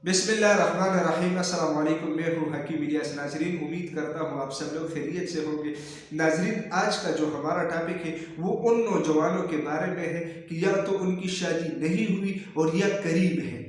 बिस्मिल्लाहिर्रहमानिर्रहीम। अस्सलाम वालेकुम। मैं हूँ हकीम इलियास। नाजरीन, उम्मीद करता हूँ आप सब लोग खैरियत से होंगे। नाजरीन, आज का जो हमारा टॉपिक है वो उन नौजवानों के बारे में है कि या तो उनकी शादी नहीं हुई और या करीब है।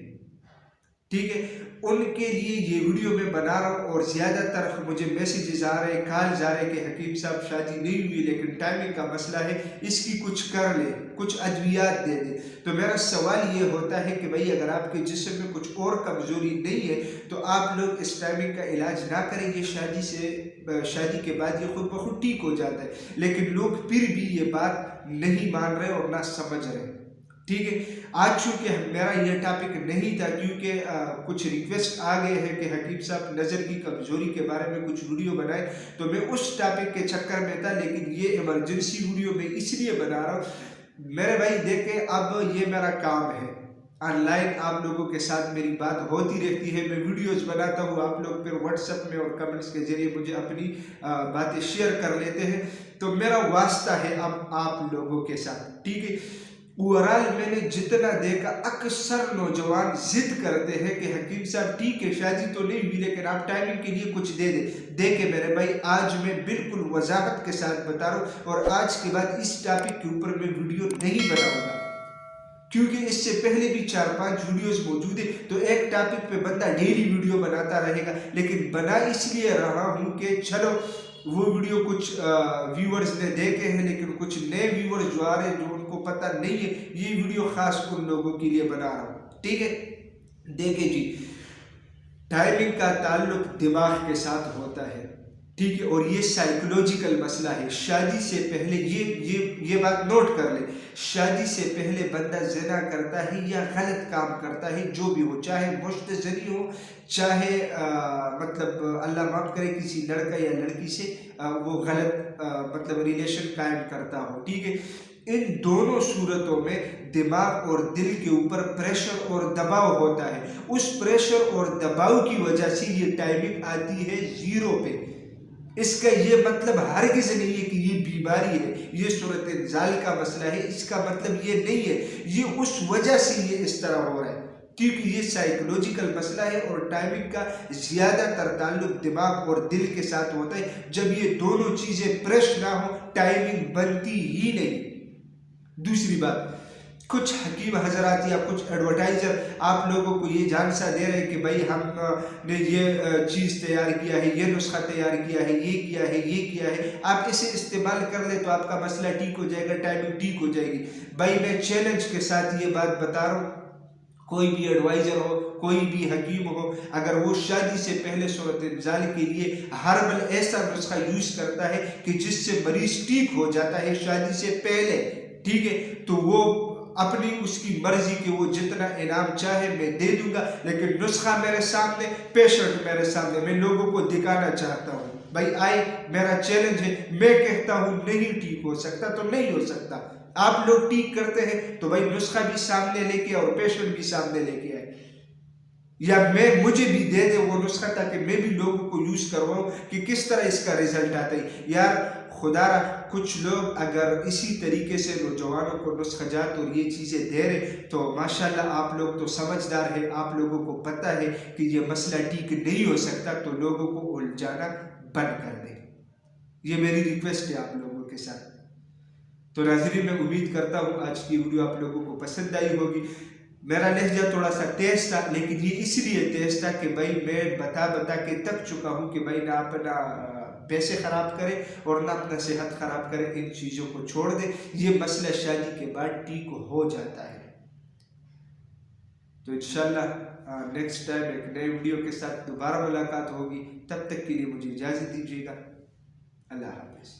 ठीक है, उनके लिए ये वीडियो मैं बना रहा हूँ और ज़्यादातर मुझे मैसेजेस आ रहे हैं, कॉल जा रहे हैं कि हकीम साहब शादी नहीं हुई लेकिन टाइमिंग का मसला है, इसकी कुछ कर ले, कुछ अद्वियात दे दे। तो मेरा सवाल ये होता है कि भाई अगर आपके जिस्म में कुछ और कमज़ोरी नहीं है तो आप लोग इस टाइमिंग का इलाज ना करें। ये शादी के बाद ये खुद ब खुद ठीक हो जाता है, लेकिन लोग फिर भी ये बात नहीं मान रहे और ना समझ रहे। ठीक है, आज चूंकि मेरा यह टॉपिक नहीं था क्योंकि कुछ रिक्वेस्ट आ गए हैं कि हकीम साहब नज़र की कमज़ोरी के बारे में कुछ वीडियो बनाए, तो मैं उस टॉपिक के चक्कर में था। लेकिन ये इमरजेंसी वीडियो मैं इसलिए बना रहा हूँ मेरे भाई, देखे अब ये मेरा काम है, ऑनलाइन आप लोगों के साथ मेरी बात होती रहती है, मैं वीडियोस बनाता हूँ, आप लोग फिर व्हाट्सएप में और कमेंट्स के जरिए मुझे अपनी बातें शेयर कर लेते हैं। तो मेरा वास्ता है अब आप लोगों के साथ। ठीक है, ओवरऑल मैंने जितना देखा अक्सर नौजवान जिद करते हैं कि हकीम साहब ठीक है शादी तो नहीं हुई लेकिन आप टाइमिंग के लिए कुछ दे दे के मेरे भाई आज मैं बिल्कुल वजाहत के साथ बता रहा हूँ और आज के बाद इस टॉपिक के ऊपर मैं वीडियो नहीं बनाऊंगा क्योंकि इससे पहले भी 4-5 वीडियोस मौजूद है। तो एक टॉपिक पे बंदा डेली वीडियो बनाता रहेगा, लेकिन बना इसलिए रहा हूँ कि चलो वो वीडियो कुछ व्यूअर्स ने देखे हैं, लेकिन कुछ नए व्यूअर्स जो आ रहे हैं जो उनको पता नहीं है, ये वीडियो खास उन लोगों के लिए बना रहा हूँ। ठीक है, देखे जी, टाइमिंग का ताल्लुक दिमाग के साथ होता है। ठीक है, और ये साइकोलॉजिकल मसला है। शादी से पहले ये बात नोट कर ले, शादी से पहले बंदा ज़िना करता है या गलत काम करता है, जो भी हो, चाहे मुश्त ज़नी हो, चाहे मतलब अल्लाह माफ़ करे किसी लड़का या लड़की से वो गलत मतलब रिलेशन कायम करता हो। ठीक है, इन दोनों सूरतों में दिमाग और दिल के ऊपर प्रेशर और दबाव होता है। उस प्रेशर और दबाव की वजह से ये टाइमिंग आती है जीरो पे। इसका ये मतलब हरगिज़ नहीं है कि ये बीमारी है, ये सूरत जाल का मसला है, इसका मतलब ये नहीं है, ये उस वजह से ये इस तरह हो रहा है क्योंकि ये साइकोलॉजिकल मसला है और टाइमिंग का ज़्यादातर ताल्लुक दिमाग और दिल के साथ होता है। जब ये दोनों चीज़ें फ्रेश ना हो टाइमिंग बनती ही नहीं। दूसरी बात, कुछ हकीम हजरात या कुछ एडवर्टाइजर आप लोगों को ये जानसा दे रहे हैं कि भाई हमने ये चीज़ तैयार किया है, ये नुस्खा तैयार किया है, ये किया है, ये किया है, आप इसे इस्तेमाल कर ले तो आपका मसला ठीक हो जाएगा, टाइमिंग ठीक हो जाएगी। भाई मैं चैलेंज के साथ ये बात बता रहा हूँ, कोई भी एडवाइजर हो, कोई भी हकीम हो, अगर वो शादी से पहले सूरत इंजाल के लिए हर्बल ऐसा नुस्खा यूज करता है कि जिससे मरीज ठीक हो जाता है शादी से पहले, ठीक है, तो वो अपनी उसकी मर्जी के वो जितना इनाम चाहे मैं दे दूंगा, लेकिन नुस्खा मेरे सामने, पेशेंट मेरे सामने, मैं लोगों को दिखाना चाहता हूँ। भाई आए, मेरा चैलेंज है, मैं कहता हूँ नहीं ठीक हो सकता तो नहीं हो सकता, आप लोग ठीक करते हैं तो भाई नुस्खा भी सामने लेके और पेशेंट भी सामने लेके आए, या मुझे भी दे दे वो नुस्खा ताकि मैं भी लोगों को यूज करवाऊं कि किस तरह इसका रिजल्ट आता है। यार खुदारा, कुछ लोग अगर इसी तरीके से नौजवानों को नुस्खाजात और ये चीज़ें दे रहे तो माशाल्लाह आप लोग तो समझदार है, आप लोगों को पता है कि ये मसला ठीक नहीं हो सकता, तो लोगों को उलझाना बंद कर दे। ये मेरी रिक्वेस्ट है आप लोगों के साथ। तो नाज़रीन, मैं उम्मीद करता हूँ आज की वीडियो आप लोगों को पसंद आई होगी। मेरा लहजा थोड़ा सा तेज था, लेकिन ये इसलिए तेज था कि भाई मैं बता के थक चुका हूँ कि भाई ना अपना पैसे ख़राब करे और ना अपना सेहत ख़राब करे, इन चीज़ों को छोड़ दे, ये मसला शादी के बाद ठीक हो जाता है। तो इंशाल्लाह नेक्स्ट टाइम एक नए वीडियो के साथ दोबारा मुलाकात होगी, तब तक के लिए मुझे इजाज़त दीजिएगा। अल्लाह हाफ़िज़।